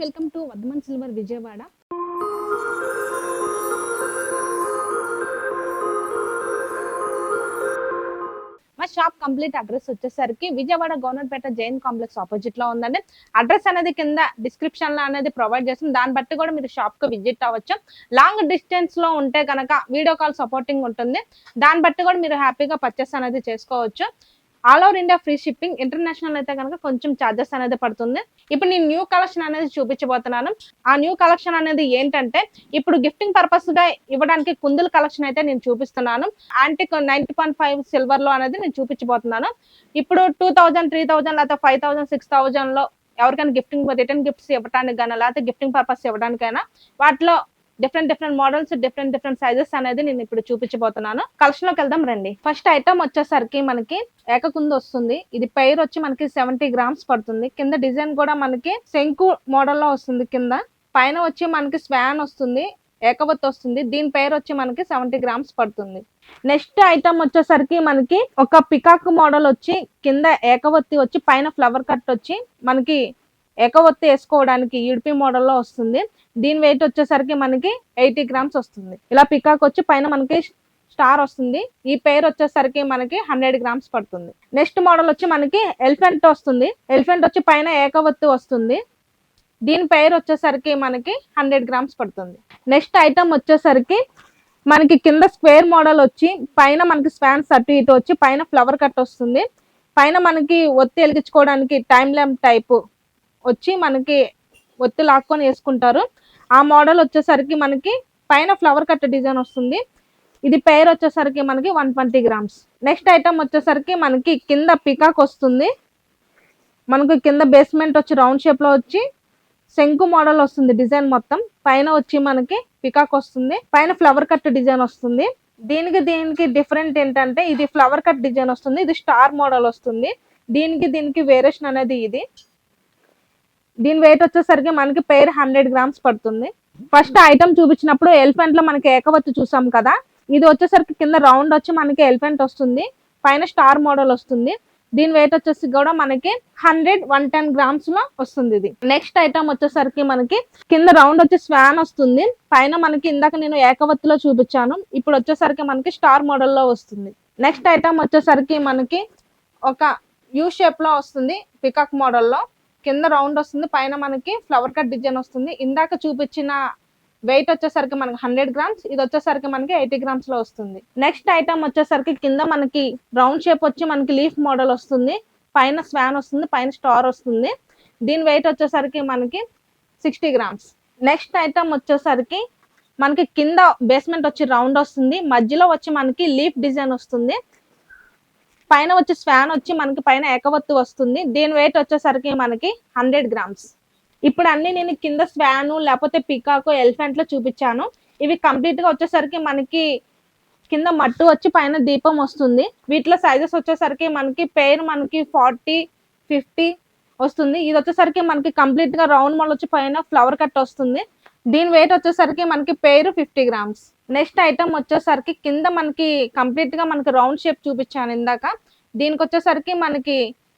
Welcome to Vardhaman silver Vijayawada. మా shop complete address వచ్చేసరికి Vijayawada government Jain complex opposite లో ఉందండి. అడ్రస్ అనేది కింద డిస్క్రిప్షన్ లో అనేది ప్రొవైడ్ చేస్తుంది. దాన్ని బట్టి కూడా మీరు షాప్ కు విజిట్ అవ్వచ్చు. లాంగ్ డిస్టెన్స్ లో ఉంటే కనుక వీడియో కాల్ సపోర్టింగ్ ఉంటుంది. దాన్ని బట్టి కూడా మీరు హ్యాపీగా పర్చేస్ అనేది చేసుకోవచ్చు. All over India free shipping, international అయితే కనుక కొంచెం ఛార్జెస్ అనేది పడుతుంది. ఇప్పుడు నేను న్యూ కలెక్షన్ అనేది చూపించబోతున్నాను. ఆ న్యూ కలెక్షన్ అనేది ఏంటంటే ఇప్పుడు గిఫ్టింగ్ పర్పస్ గా ఇవ్వడానికి కుందుల కలెక్షన్ అయితే నేను చూపిస్తున్నాను. యాంటిక్ 90.5 సిల్వర్ లో అనేది నేను చూపించబోతున్నాను. ఇప్పుడు 2000, 3000 లేకపోతే 5000, 6000 లో ఎవరికైనా గిఫ్టింగ్ రిటర్న్ గిఫ్ట్స్ ఇవ్వడానికి కానీ లేకపోతే గిఫ్టింగ్ పర్పస్ ఇవ్వడానికైనా వాటిలో డిఫరెంట్ మోడల్స్, డిఫరెంట్ సైజెస్ అనేది నేను ఇప్పుడు చూపించబోతున్నాను. కలెక్షన్ లోకి వెళ్దాం రండి. ఫస్ట్ ఐటమ్ వచ్చేసరికి మనకి ఏకకుందు వస్తుంది. ఇది పైర్ వచ్చి మనకి 70 గ్రామ్స్ పడుతుంది. కింద డిజైన్ కూడా మనకి శంకు మోడల్ లో వస్తుంది. కింద పైన వచ్చి మనకి స్వాన్ వస్తుంది, ఏకవత్ వస్తుంది. దీని పేరు వచ్చి మనకి 70 గ్రామ్స్ పడుతుంది. నెక్స్ట్ ఐటమ్ వచ్చేసరికి మనకి ఒక పికాక్ మోడల్ వచ్చి కింద ఏకవత్తి వచ్చి పైన ఫ్లవర్ కట్ వచ్చి మనకి ఏకవత్తి వేసుకోవడానికి యుడిపి మోడల్లో వస్తుంది. దీని వెయిట్ వచ్చేసరికి మనకి 80 గ్రామ్స్ వస్తుంది. ఇలా పికాక్ వచ్చి పైన మనకి స్టార్ వస్తుంది. ఈ పేరు వచ్చేసరికి మనకి 100 గ్రామ్స్ పడుతుంది. నెక్స్ట్ మోడల్ వచ్చి మనకి ఎలిఫెంట్ వస్తుంది. ఎలిఫెంట్ వచ్చి పైన ఏకవత్తి వస్తుంది. దీని పేరు వచ్చేసరికి మనకి 100 గ్రామ్స్ పడుతుంది. నెక్స్ట్ ఐటమ్ వచ్చేసరికి మనకి కింద స్క్వేర్ మోడల్ వచ్చి పైన మనకి స్వాన్స్ అటు ఇటు వచ్చి పైన ఫ్లవర్ కట్ వస్తుంది. పైన మనకి ఒత్తి వెలిగించుకోవడానికి టైమ్ ల్యాంప్ టైప్ వచ్చి మనకి ఒత్తి లాక్కొని వేసుకుంటారు. ఆ మోడల్ వచ్చేసరికి మనకి పైన ఫ్లవర్ కట్ డిజైన్ వస్తుంది. ఇది పేరు వచ్చేసరికి మనకి 120 గ్రామ్స్. నెక్స్ట్ ఐటమ్ వచ్చేసరికి మనకి కింద పికాక్ వస్తుంది. మనకి కింద బేస్మెంట్ వచ్చి రౌండ్ షేప్ లో వచ్చి శంకు మోడల్ వస్తుంది. డిజైన్ మొత్తం పైన వచ్చి మనకి పికాక్ వస్తుంది. పైన ఫ్లవర్ కట్ డిజైన్ వస్తుంది. దీనికి డిఫరెంట్ ఏంటంటే ఇది ఫ్లవర్ కట్ డిజైన్ వస్తుంది. ఇది స్టార్ మోడల్ వస్తుంది. దీనికి వేరియేషన్ అనేది ఇది. దీని వెయిట్ వచ్చేసరికి మనకి పేరు 100 గ్రామ్స్ పడుతుంది. ఫస్ట్ ఐటమ్ చూపించినప్పుడు ఎలిఫెంట్ లో మనకి ఏకవత్తు చూసాం కదా. ఇది వచ్చేసరికి కింద రౌండ్ వచ్చి మనకి ఎలిఫెంట్ వస్తుంది. పైన స్టార్ మోడల్ వస్తుంది. దీని వెయిట్ వచ్చేసి కూడా మనకి 110 గ్రామ్స్ లో వస్తుంది. ఇది నెక్స్ట్ ఐటమ్ వచ్చేసరికి మనకి కింద రౌండ్ వచ్చి స్వాన్ వస్తుంది. పైన మనకి ఇందాక నేను ఏకవత్తులో చూపించాను. ఇప్పుడు వచ్చేసరికి మనకి స్టార్ మోడల్ లో వస్తుంది. నెక్స్ట్ ఐటమ్ వచ్చేసరికి మనకి ఒక యూ షేప్ లో వస్తుంది. పికాక్ మోడల్లో కింద రౌండ్ వస్తుంది. పైన మనకి ఫ్లవర్ కట్ డిజైన్ వస్తుంది. ఇందాక చూపించిన వెయిట్ వచ్చేసరికి మనకి 100 గ్రామ్స్. ఇది వచ్చేసరికి మనకి 80 గ్రామ్స్ లో వస్తుంది. నెక్స్ట్ ఐటమ్ వచ్చేసరికి కింద మనకి రౌండ్ షేప్ వచ్చి మనకి లీఫ్ మోడల్ వస్తుంది. పైన స్వాన్ వస్తుంది. పైన స్టార్ వస్తుంది. దీని వెయిట్ వచ్చేసరికి మనకి 60 గ్రామ్స్. నెక్స్ట్ ఐటమ్ వచ్చేసరికి మనకి కింద బేస్మెంట్ వచ్చి రౌండ్ వస్తుంది. మధ్యలో వచ్చి మనకి లీఫ్ డిజైన్ వస్తుంది. పైన వచ్చి స్వాన్ వచ్చి మనకి పైన ఏకవత్తు వస్తుంది. దీని వెయిట్ వచ్చేసరికి మనకి 100 గ్రామ్స్. ఇప్పుడు అన్ని నేను కింద స్వాను లేకపోతే పికాకు ఎలిఫెంట్ లో చూపించాను. ఇవి కంప్లీట్ గా వచ్చేసరికి మనకి కింద మట్టు వచ్చి పైన దీపం వస్తుంది. వీటిలో సైజెస్ వచ్చేసరికి మనకి పేరు మనకి 40, 50 వస్తుంది. ఇది వచ్చేసరికి మనకి కంప్లీట్ గా రౌండ్ మోడల్ వచ్చి పైన ఫ్లవర్ కట్ వస్తుంది. దీని వెయిట్ వచ్చేసరికి మనకి పేరు 50 గ్రామ్స్. నెక్స్ట్ ఐటమ్ వచ్చేసరికి కింద మనకి కంప్లీట్ గా మనకి రౌండ్ షేప్ చూపించాను ఇందాక. దీనికి వచ్చేసరికి మనకి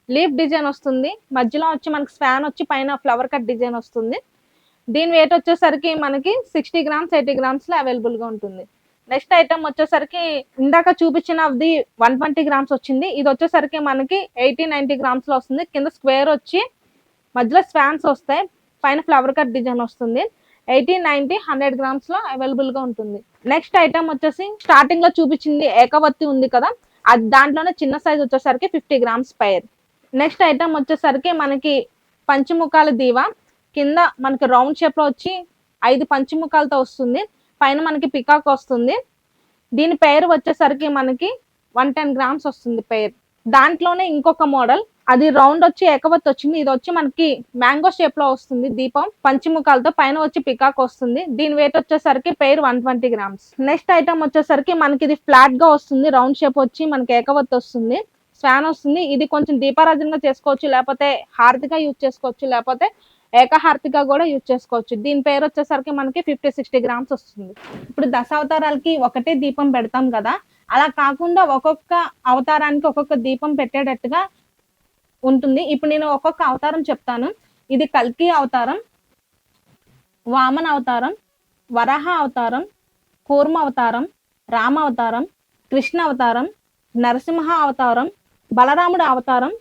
లీఫ్ డిజైన్ వస్తుంది. మధ్యలో వచ్చి మనకి స్వాన్ వచ్చి పైన ఫ్లవర్ కట్ డిజైన్ వస్తుంది. దీని వెయిట్ వచ్చేసరికి మనకి 60 గ్రామ్స్, 80 గ్రామ్స్ లో అవైలబుల్ గా ఉంటుంది. నెక్స్ట్ ఐటమ్ వచ్చేసరికి ఇందాక చూపించినది 120 గ్రామ్స్ వచ్చింది. ఇది వచ్చేసరికి మనకి 80-90 గ్రామ్స్ లో వస్తుంది. కింద స్క్వేర్ వచ్చి మధ్యలో స్వాన్స్ వస్తాయి. పైన ఫ్లవర్ కట్ డిజైన్ వస్తుంది. 80-90-100 గ్రామ్స్ లో అవైలబుల్ గా ఉంటుంది. నెక్స్ట్ ఐటమ్ వచ్చేసి స్టార్టింగ్ లో చూపించింది ఏకవత్తి ఉంది కదా, అది దాంట్లోనే చిన్న సైజ్ వచ్చేసరికి 50 గ్రామ్స్ పైర్. నెక్స్ట్ ఐటమ్ వచ్చేసరికి మనకి పంచముఖాల దీవా. కింద మనకి రౌండ్ షేప్ లో వచ్చి 5 పంచముఖాలతో వస్తుంది. పైన మనకి పికాక్ వస్తుంది. దీని పేరు వచ్చేసరికి మనకి 110 గ్రామ్స్ వస్తుంది పేరు. దాంట్లోనే ఇంకొక మోడల్, అది రౌండ్ వచ్చి ఏకవత్తు వచ్చింది. ఇది వచ్చి మనకి మ్యాంగో షేప్ లో వస్తుంది. దీపం పంచముఖాలతో పైన వచ్చి పికాక్ వస్తుంది. దీని వెయిట్ వచ్చేసరికి పేరు 120 గ్రామ్స్. నెక్స్ట్ ఐటమ్ వచ్చేసరికి మనకి ఇది ఫ్లాట్ గా వస్తుంది. రౌండ్ షేప్ వచ్చి మనకి ఏకవత్తు వస్తుంది. స్వాన్ వస్తుంది. ఇది కొంచెం దీపారాజనగా చేసుకోవచ్చు, లేకపోతే హారతిగా యూజ్ చేసుకోవచ్చు, లేకపోతే ఏకహారతిగా కూడా యూజ్ చేసుకోవచ్చు. దీని పేరు వచ్చేసరికి మనకి 50-60 గ్రామ్స్ వస్తుంది. ఇప్పుడు దశావతారాలకి ఒకటే దీపం పెడతాం కదా, అలా కాకుండా ఒక్కొక్క అవతారానికి ఒక్కొక్క దీపం పెట్టేటట్టుగా ఉంటుంది. ఇప్పుడు నేను ఒక్కొక్క అవతారం చెప్తాను. ఇది కల్కి అవతారం. వామన అవతారం, వరాహ అవతారం, కూర్మ అవతారం, రామ అవతారం, కృష్ణ అవతారం, నరసింహ అవతారం, బలరాముడు అవతారం,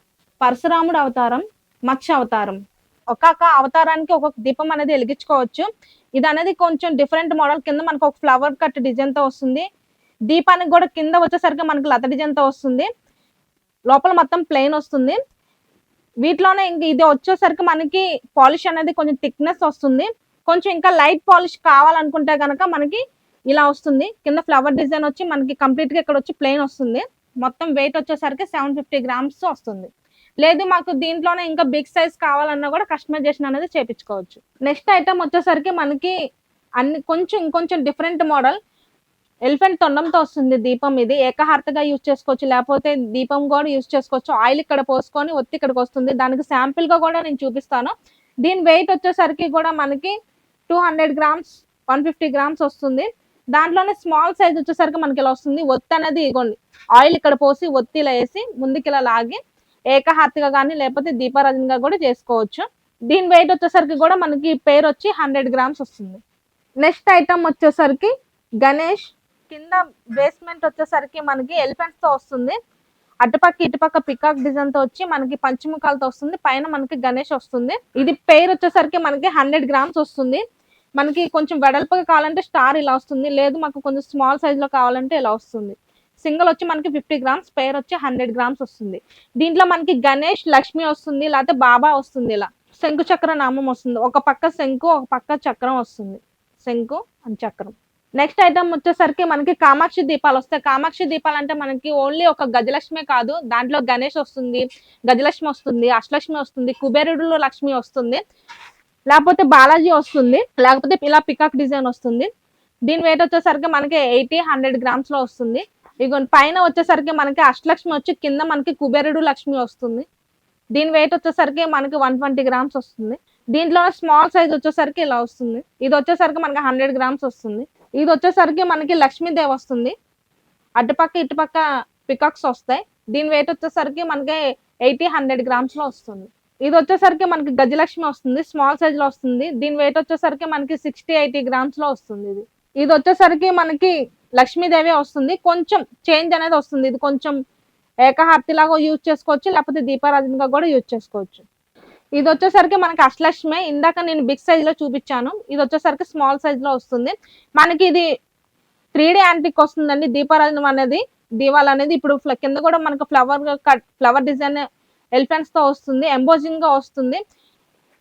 పరశురాముడు అవతారం, మత్స్య అవతారం. ఒక్కొక్క అవతారానికి ఒక్కొక్క దీపం అనేది వెలిగించుకోవచ్చు. ఇది అనేది కొంచెం డిఫరెంట్ మోడల్. కింద మనకు ఒక ఫ్లవర్ కట్ డిజైన్ తో వస్తుంది. దీపానికి కూడా కింద వచ్చేసరికి మనకి లత డిజైన్ తో వస్తుంది. లోపల మొత్తం ప్లెయిన్ వస్తుంది. వీటిలోనే ఇంక ఇది వచ్చేసరికి మనకి పాలిష్ అనేది కొంచెం థిక్నెస్ వస్తుంది. కొంచెం ఇంకా లైట్ పాలిష్ కావాలనుకుంటే కనుక మనకి ఇలా వస్తుంది. కింద ఫ్లవర్ డిజైన్ వచ్చి మనకి కంప్లీట్ గా ఇక్కడ వచ్చి ప్లెయిన్ వస్తుంది. మొత్తం వెయిట్ వచ్చేసరికి 750 grams వస్తుంది. లేదు మాకు దీంట్లోనే ఇంకా బిగ్ సైజ్ కావాలన్నా కూడా కస్టమైజేషన్ అనేది చేపించుకోవచ్చు. నెక్స్ట్ ఐటమ్ వచ్చేసరికి మనకి అన్ని ఇంకొంచెం డిఫరెంట్ మోడల్. ఎలిఫెంట్ తొండంతో వస్తుంది దీపం. ఇది ఏకహారతగా యూజ్ చేసుకోవచ్చు, లేకపోతే దీపం కూడా యూజ్ చేసుకోవచ్చు. ఆయిల్ ఇక్కడ పోసుకొని ఒత్తి ఇక్కడికి వస్తుంది. దానికి శాంపిల్ గా కూడా నేను చూపిస్తాను. దీని వెయిట్ వచ్చేసరికి కూడా మనకి 200 grams 150 grams వస్తుంది. దాంట్లోనే స్మాల్ సైజ్ వచ్చేసరికి మనకి ఇలా వస్తుంది. ఒత్తి అనేది ఇగోండి, ఆయిల్ ఇక్కడ పోసి ఒత్తి ఇలా వేసి ముందుకి ఇలా లాగి ఏకహారతిగా కానీ లేకపోతే దీపారాజనగా కూడా చేసుకోవచ్చు. దీని వెయిట్ వచ్చేసరికి కూడా మనకి పేరు వచ్చి 100 grams వస్తుంది. నెక్స్ట్ ఐటమ్ వచ్చేసరికి గణేష్. కింద బేస్మెంట్ వచ్చేసరికి మనకి ఎలిఫెంట్స్ తో వస్తుంది. అటుపక్క ఇటుపక్క పికాక్ డిజైన్ తో వచ్చి మనకి పంచముఖాలతో వస్తుంది. పైన మనకి గణేష్ వస్తుంది. ఇది పేరు వచ్చేసరికి మనకి 100 grams వస్తుంది. మనకి కొంచెం వెడల్పుగా కావాలంటే స్టార్ ఇలా వస్తుంది. లేదు మాకు కొంచెం స్మాల్ సైజ్ లో కావాలంటే ఇలా వస్తుంది. సింగిల్ వచ్చి మనకి 50 grams, పేరు వచ్చి 100 grams వస్తుంది. దీంట్లో మనకి గణేష్, లక్ష్మి వస్తుంది, లేకపోతే బాబా వస్తుంది. ఇలా శంకు చక్ర నామం వస్తుంది. ఒక పక్క శంకు, ఒక పక్క చక్రం వస్తుంది. శంకు అండ్ చక్రం. నెక్స్ట్ ఐటమ్ వచ్చేసరికి మనకి కామాక్షి దీపాలు వస్తాయి. కామాక్షి దీపాలు అంటే మనకి ఓన్లీ ఒక గజలక్ష్మి కాదు, దాంట్లో గణేష్ వస్తుంది, గజలక్ష్మి వస్తుంది, అష్టలక్ష్మి వస్తుంది, కుబేరుడు లక్ష్మి వస్తుంది, లేకపోతే బాలాజీ వస్తుంది, లేకపోతే ఇలా పికాక్ డిజైన్ వస్తుంది. దీని వెయిట్ వచ్చేసరికి మనకి 80-100 grams లో వస్తుంది. ఇక పైన వచ్చేసరికి మనకి అష్టలక్ష్మి వచ్చి కింద మనకి కుబేరుడు లక్ష్మి వస్తుంది. దీని వెయిట్ వచ్చేసరికి మనకి 120 grams వస్తుంది. దీంట్లో స్మాల్ సైజ్ వచ్చేసరికి ఇలా వస్తుంది. ఇది వచ్చేసరికి మనకి 100 grams వస్తుంది. ఇది వచ్చేసరికి మనకి లక్ష్మీదేవి వస్తుంది. అటుపక్క ఇటుపక్క పికాక్స్ వస్తాయి. దీని వెయిట్ వచ్చేసరికి మనకి 80-100 grams లో వస్తుంది. ఇది వచ్చేసరికి మనకి గజలక్ష్మి వస్తుంది, స్మాల్ సైజ్ లో వస్తుంది. దీని వెయిట్ వచ్చేసరికి మనకి 60-80 grams లో వస్తుంది. ఇది వచ్చేసరికి మనకి లక్ష్మీదేవి వస్తుంది. కొంచెం చేంజ్ అనేది వస్తుంది. ఇది కొంచెం ఏకహారతి లాగా యూజ్ చేసుకోవచ్చు, లేకపోతే దీపారాజనగా కూడా యూజ్ చేసుకోవచ్చు. ఇది వచ్చేసరికి మనకి అష్టలక్ష్మి. ఇందాక నేను బిగ్ సైజ్ లో చూపించాను. ఇది వచ్చేసరికి స్మాల్ సైజ్ లో వస్తుంది. మనకి ఇది 3D యాంటిక్ వస్తుందండి. దీపారాజనం అనేది, దీవాలు అనేది ఇప్పుడు కింద కూడా మనకి ఫ్లవర్ డిజైన్ ఎలిఫెంట్స్ తో వస్తుంది. ఎంబోజింగ్ గా వస్తుంది.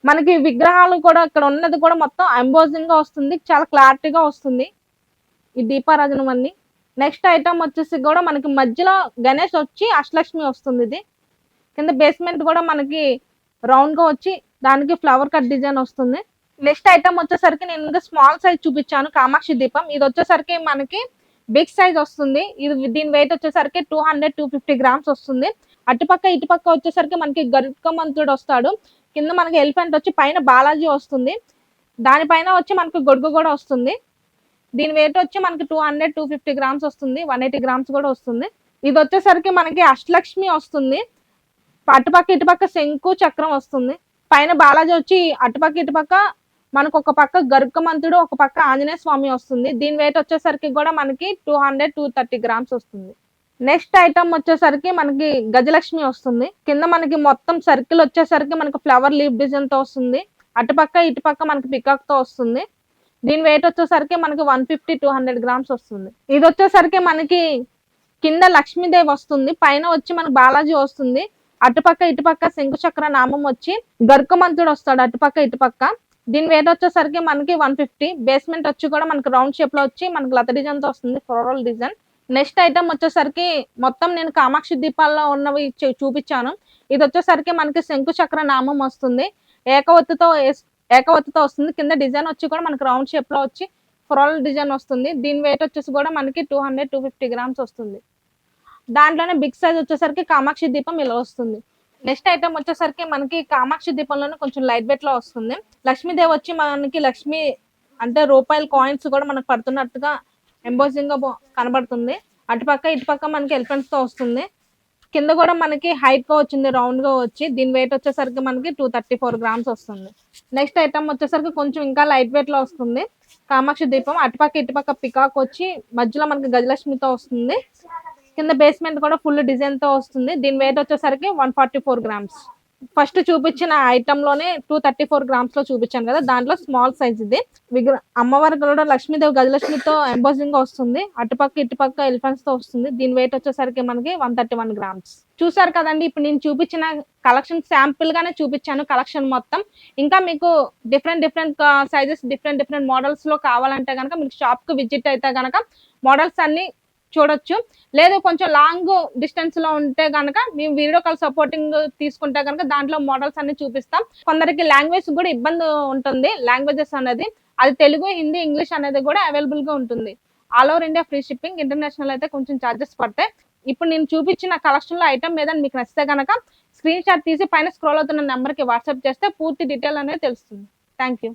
మనకి విగ్రహాలు కూడా ఇక్కడ ఉన్నది కూడా మొత్తం ఎంబోజింగ్ గా వస్తుంది. చాలా క్లారిటీగా వస్తుంది ఈ దీపారాజనం అన్ని. నెక్స్ట్ ఐటమ్ వచ్చేసి కూడా మనకి మధ్యలో గణేష్ వచ్చి అష్టలక్ష్మి వస్తుంది. ఇది కింద బేస్మెంట్ కూడా మనకి రౌండ్ గా వచ్చి దానికి ఫ్లవర్ కట్ డిజైన్ వస్తుంది. నెక్స్ట్ ఐటమ్ వచ్చేసరికి నేను ఇంకా స్మాల్ సైజ్ చూపించాను, కామాక్షి దీపం. ఇది వచ్చేసరికి మనకి బిగ్ సైజ్ వస్తుంది. ఇది దీని వెయిట్ వచ్చేసరికి 200-250 grams వస్తుంది. అటుపక్క ఇటుపక్క వచ్చేసరికి మనకి గరుత్మంతుడు వస్తాడు. కింద మనకి ఎలిఫెంట్ వచ్చి పైన బాలాజీ వస్తుంది. దానిపైన వచ్చి మనకి గొడుగు కూడా వస్తుంది. దీని వెయిట్ వచ్చి మనకి 200-250 grams వస్తుంది. 180 grams కూడా వస్తుంది. ఇది వచ్చేసరికి మనకి అష్టలక్ష్మి వస్తుంది. అటుపక్క ఇటుపక్క శంకు చక్రం వస్తుంది. పైన బాలాజీ వచ్చి అటుపక్క ఇటుపక్క మనకు ఒక పక్క గరుత్మంతుడు, ఒక పక్క ఆంజనేయ స్వామి వస్తుంది. దీని వెయిట్ వచ్చేసరికి కూడా మనకి 200-230 grams వస్తుంది. నెక్స్ట్ ఐటమ్ వచ్చేసరికి మనకి గజలక్ష్మి వస్తుంది. కింద మనకి మొత్తం సర్కిల్ వచ్చేసరికి మనకి ఫ్లవర్ లీఫ్ డిజైన్ తో వస్తుంది. అటుపక్క ఇటుపక్క మనకి పికాక్ తో వస్తుంది. దీని వెయిట్ వచ్చేసరికి మనకి 150-200 grams వస్తుంది. ఇది వచ్చేసరికి మనకి కింద లక్ష్మీదేవి వస్తుంది. పైన వచ్చి మనకి బాలాజీ వస్తుంది. అటుపక్క ఇటుపక్క శంకు చక్ర నామం వచ్చి గరుత్మంతుడు వస్తాడు అటుపక్క ఇటుపక్క. దీని వెయిట్ వచ్చేసరికి మనకి 150. బేస్మెంట్ వచ్చి కూడా మనకి రౌండ్ షేప్ లో వచ్చి మనకి లత డిజైన్ తో వస్తుంది, ఫ్లోరల్ డిజైన్. నెక్స్ట్ ఐటమ్ వచ్చేసరికి మొత్తం నేను కామాక్షి దీపాల్లో ఉన్నవి చూపించాను. ఇది వచ్చేసరికి మనకి శంకు చక్ర నామం వస్తుంది. ఏకవత్తుతో వస్తుంది. కింద డిజైన్ వచ్చి కూడా మనకి రౌండ్ షేప్ లో వచ్చి ఫ్లోరల్ డిజైన్ వస్తుంది. దీని వెయిట్ వచ్చేసి కూడా మనకి 200-250 grams వస్తుంది. దాంట్లోనే బిగ్ సైజ్ వచ్చేసరికి కామాక్షి దీపం ఇలా వస్తుంది. నెక్స్ట్ ఐటమ్ వచ్చేసరికి మనకి కామాక్షి దీపంలోనే కొంచెం లైట్ వెయిట్ లో వస్తుంది. లక్ష్మీదేవి వచ్చి మనకి లక్ష్మి అంటే రూపాయల కాయిన్స్ కూడా మనకు పడుతున్నట్టుగా ఎంబోజింగ్ గా కనబడుతుంది. అటుపక్క ఇటుపక్క మనకి ఎలిఫెంట్స్ తో వస్తుంది. కింద కూడా మనకి హైట్ గా వచ్చింది, రౌండ్ గా వచ్చి దీని వెయిట్ వచ్చేసరికి మనకి 234 గ్రామ్స్ వస్తుంది. నెక్స్ట్ ఐటమ్ వచ్చేసరికి కొంచెం ఇంకా లైట్ వెయిట్ లో వస్తుంది. కామాక్షి దీపం అటుపక్క ఇటుపక్క పికాక్ వచ్చి మధ్యలో మనకి గజలక్ష్మితో వస్తుంది. కింద బేస్మెంట్ కూడా ఫుల్ డిజైన్ తో వస్తుంది. దీని వెయిట్ వచ్చేసరికి 144 గ్రామ్స్. ఫస్ట్ చూపించిన ఐటమ్ లోనే 234 గ్రామ్స్ లో చూపించాను కదా, దాంట్లో స్మాల్ సైజ్ ఇది. అమ్మవారి కూడా లక్ష్మీదేవి గజలక్ష్మితో ఎంబోజింగ్ వస్తుంది. అటుపక్క ఇటుపక్క ఎలిఫెంట్స్ తో వస్తుంది. దీని వెయిట్ వచ్చేసరికి మనకి 131 గ్రామ్స్. చూసారు కదండి, ఇప్పుడు నేను చూపించిన కలెక్షన్ శాంపుల్ గానే చూపించాను కలెక్షన్ మొత్తం. ఇంకా మీకు డిఫరెంట్ సైజెస్ డిఫరెంట్ మోడల్స్ లో కావాలంటే కనుక మీకు షాప్ కు విజిట్ అయితే కనుక మోడల్స్ అన్ని చూడొచ్చు. లేదు కొంచెం లాంగ్ డిస్టెన్స్ లో ఉంటే గనక మేము వీడియో కాల్ సపోర్టింగ్ తీసుకుంటే కనుక దాంట్లో మోడల్స్ అన్ని చూపిస్తాం. కొందరికి లాంగ్వేజ్ కూడా ఇబ్బంది ఉంటుంది, లాంగ్వేజెస్ అనేది అది తెలుగు, హిందీ, ఇంగ్లీష్ అనేది కూడా అవైలబుల్ గా ఉంటుంది. All over India free shipping, international అయితే కొంచెం ఛార్జెస్ పడతాయి. ఇప్పుడు నేను చూపించిన కలెక్షన్ లో ఐటమ్ మీద మీకు నచ్చితే కనుక స్క్రీన్ షాట్ తీసి పైన స్క్రోల్ అవుతున్న నెంబర్ కి వాట్సాప్ చేస్తే పూర్తి డీటెయిల్ అనేది తెలుస్తుంది. Thank you.